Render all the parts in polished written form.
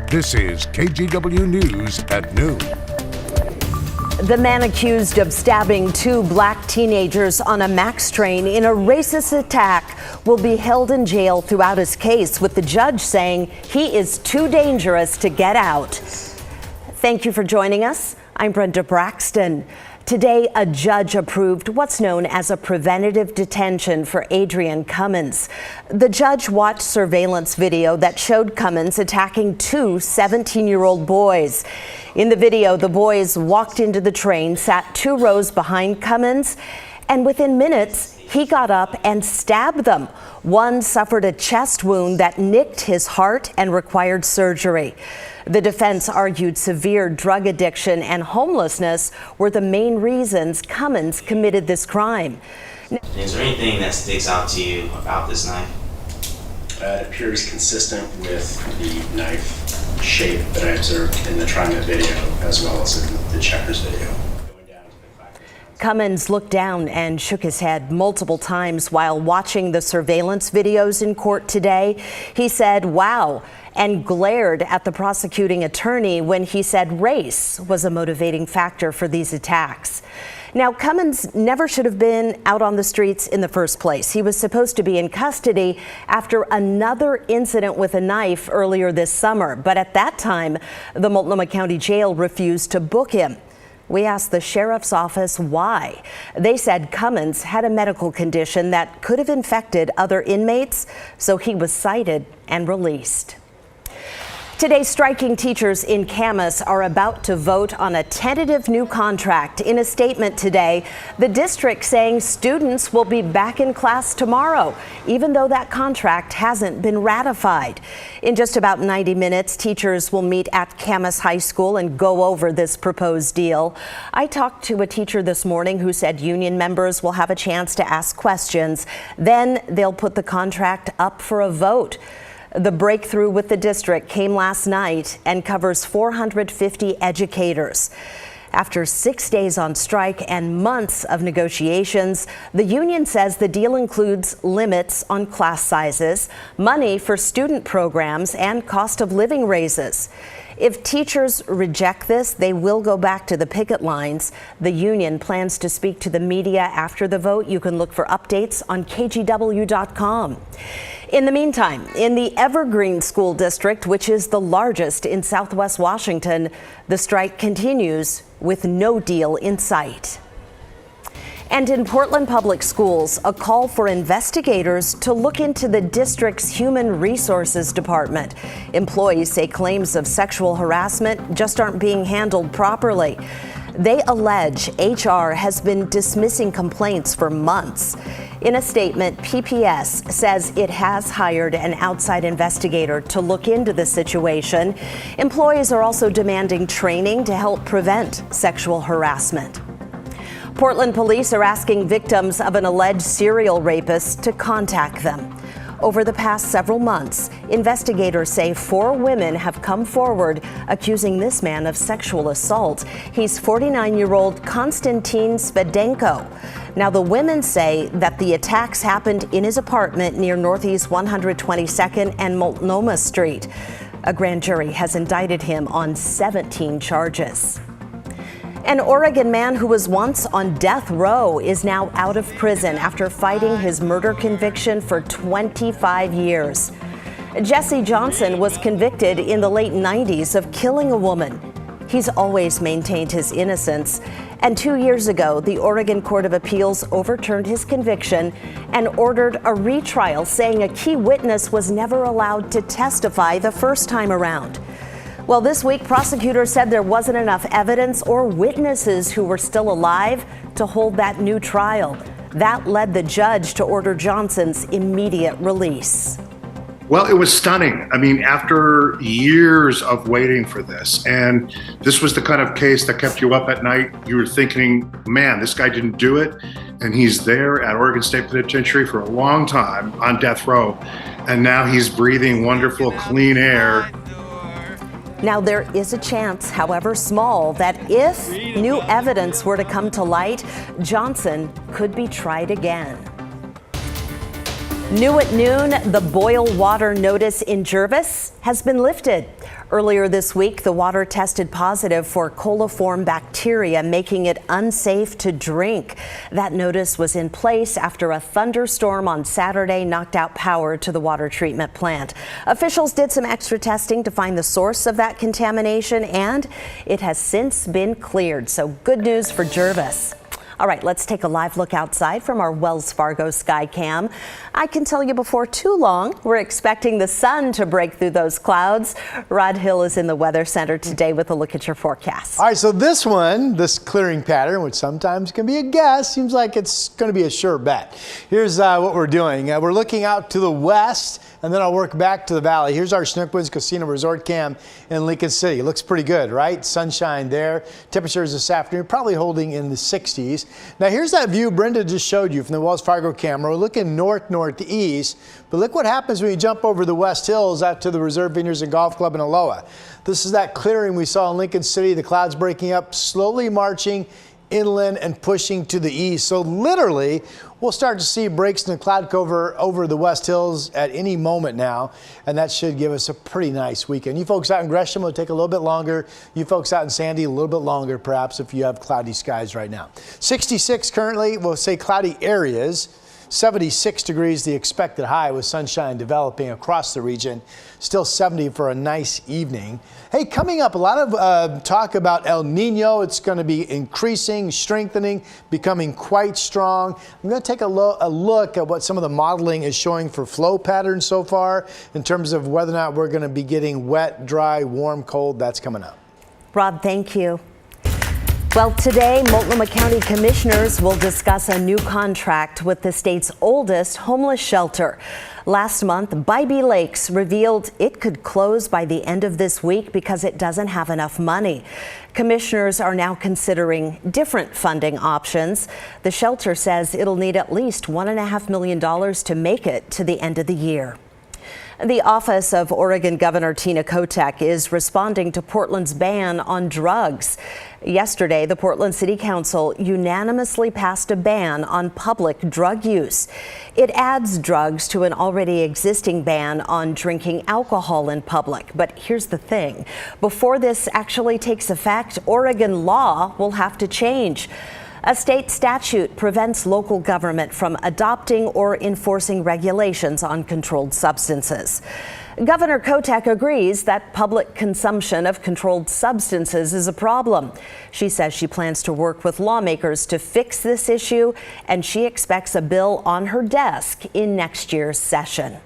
This is KGW News at noon. The man accused of stabbing two black teenagers on a MAX train in a racist attack will be held in jail throughout his case, with the judge saying he is too dangerous to get out. Thank you for joining us. I'm Brenda Braxton. Today, a judge approved what's known as a preventative detention for Adrian Camas. The judge watched surveillance video that showed Camas attacking two 17-year-old boys. In the video, the boys walked into the train, sat 2 rows behind Camas, and within minutes, he got up and stabbed them. One suffered a chest wound that nicked his heart and required surgery. The defense argued severe drug addiction and homelessness were the main reasons Camas committed this crime. Is there anything that sticks out to you about this knife? It appears consistent with the knife shape that I observed in the TriMet video as well as in the Checkers video. Camas looked down and shook his head multiple times while watching the surveillance videos in court today. He said, "Wow," and glared at the prosecuting attorney when he said race was a motivating factor for these attacks. Now, Camas never should have been out on the streets in the first place. He was supposed to be in custody after another incident with a knife earlier this summer. But at that time, the Multnomah County Jail refused to book him. We asked the sheriff's office why. They said Camas had a medical condition that could have infected other inmates, so he was cited and released. Today, striking teachers in Camas are about to vote on a tentative new contract. In a statement today, the district saying students will be back in class tomorrow, even though that contract hasn't been ratified. In just about 90 minutes, teachers will meet at Camas High School and go over this proposed deal. I talked to a teacher this morning who said union members will have a chance to ask questions. Then they'll put the contract up for a vote. The breakthrough with the district came last night and covers 450 educators. After 6 days on strike and months of negotiations, the union says the deal includes limits on class sizes, money for student programs, and cost of living raises. If teachers reject this, they will go back to the picket lines. The union plans to speak to the media after the vote. You can look for updates on KGW.com. In the meantime, in the Evergreen School District, which is the largest in Southwest Washington, the strike continues with no deal in sight. And in Portland Public Schools, a call for investigators to look into the district's Human Resources Department. Employees say claims of sexual harassment just aren't being handled properly. They allege HR has been dismissing complaints for months. In a statement, PPS says it has hired an outside investigator to look into the situation. Employees are also demanding training to help prevent sexual harassment. Portland police are asking victims of an alleged serial rapist to contact them. Over the past several months, investigators say 4 women have come forward accusing this man of sexual assault. He's 49-year-old Konstantin Svedenko. Now, the women say that the attacks happened in his apartment near Northeast 122nd and Multnomah Street. A grand jury has indicted him on 17 charges. An Oregon man who was once on death row is now out of prison after fighting his murder conviction for 25 years. Jesse Johnson was convicted in the late 90s of killing a woman. He's always maintained his innocence. And 2 years ago, the Oregon Court of Appeals overturned his conviction and ordered a retrial, saying a key witness was never allowed to testify the first time around. Well, this week, prosecutors said there wasn't enough evidence or witnesses who were still alive to hold that new trial. That led the judge to order Johnson's immediate release. Well, it was stunning. I mean, after years of waiting for this, and this was the kind of case that kept you up at night. You were thinking, man, this guy didn't do it. And he's there at Oregon State Penitentiary for a long time on death row. And now he's breathing wonderful, clean air. Now, there is a chance, however small, that if new evidence were to come to light, Johnson could be tried again. New at noon, the boil water notice in Jervis has been lifted. Earlier this week, the water tested positive for coliform bacteria, making it unsafe to drink. That notice was in place after a thunderstorm on Saturday knocked out power to the water treatment plant. Officials did some extra testing to find the source of that contamination, and it has since been cleared. So good news for Jervis. All right, let's take a live look outside from our Wells Fargo sky cam. I can tell you before too long, we're expecting the sun to break through those clouds. Rod Hill is in the Weather Center today with a look at your forecast. All right, so this clearing pattern, which sometimes can be a guess, seems like it's going to be a sure bet. Here's what we're doing. We're looking out to the west, and then I'll work back to the valley. Here's our Chinook Woods Casino Resort Cam in Lincoln City. It looks pretty good, right? Sunshine there. Temperatures this afternoon probably holding in the 60s. Now here's that view Brenda just showed you from the Wells Fargo camera. We're looking northeast, but look what happens when you jump over the West Hills out to the Reserve Vineyards and Golf Club in Aloha. This is that clearing we saw in Lincoln City, the clouds breaking up, slowly marching inland and pushing to the east. So literally, we'll start to see breaks in the cloud cover over the West Hills at any moment now, and that should give us a pretty nice weekend. You folks out in Gresham will take a little bit longer. You folks out in Sandy a little bit longer, perhaps, if you have cloudy skies right now. 66 currently, we'll say cloudy areas. 76 degrees the expected high with sunshine developing across the region. Still 70 for a nice evening. Hey, coming up, a lot of talk about El Nino. It's going to be increasing, strengthening, becoming quite strong. I'm going to take a look at what some of the modeling is showing for flow patterns so far in terms of whether or not we're going to be getting wet, dry, warm, cold. That's coming up. Rob, thank you. Well, today, Multnomah County commissioners will discuss a new contract with the state's oldest homeless shelter. Last month, Bybee Lakes revealed it could close by the end of this week because it doesn't have enough money. Commissioners are now considering different funding options. The shelter says it'll need at least $1.5 million to make it to the end of the year. The office of Oregon Governor Tina Kotek is responding to Portland's ban on drugs. Yesterday, the Portland City Council unanimously passed a ban on public drug use. It adds drugs to an already existing ban on drinking alcohol in public. But here's the thing. Before this actually takes effect, Oregon law will have to change. A state statute prevents local government from adopting or enforcing regulations on controlled substances. Governor Kotek agrees that public consumption of controlled substances is a problem. She says she plans to work with lawmakers to fix this issue, and she expects a bill on her desk in next year's session.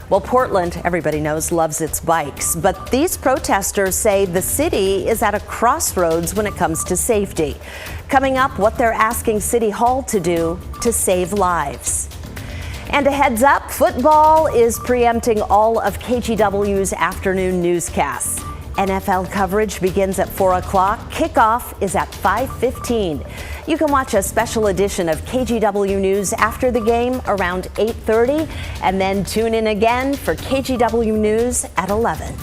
Well, Portland, everybody knows, loves its bikes, but these protesters say the city is at a crossroads when it comes to safety. Coming up, what they're asking City Hall to do to save lives. And a heads up, football is preempting all of KGW's afternoon newscasts. NFL coverage begins at 4 o'clock. Kickoff is at 5:15. You can watch a special edition of KGW News after the game around 8:30, and then tune in again for KGW News at 11.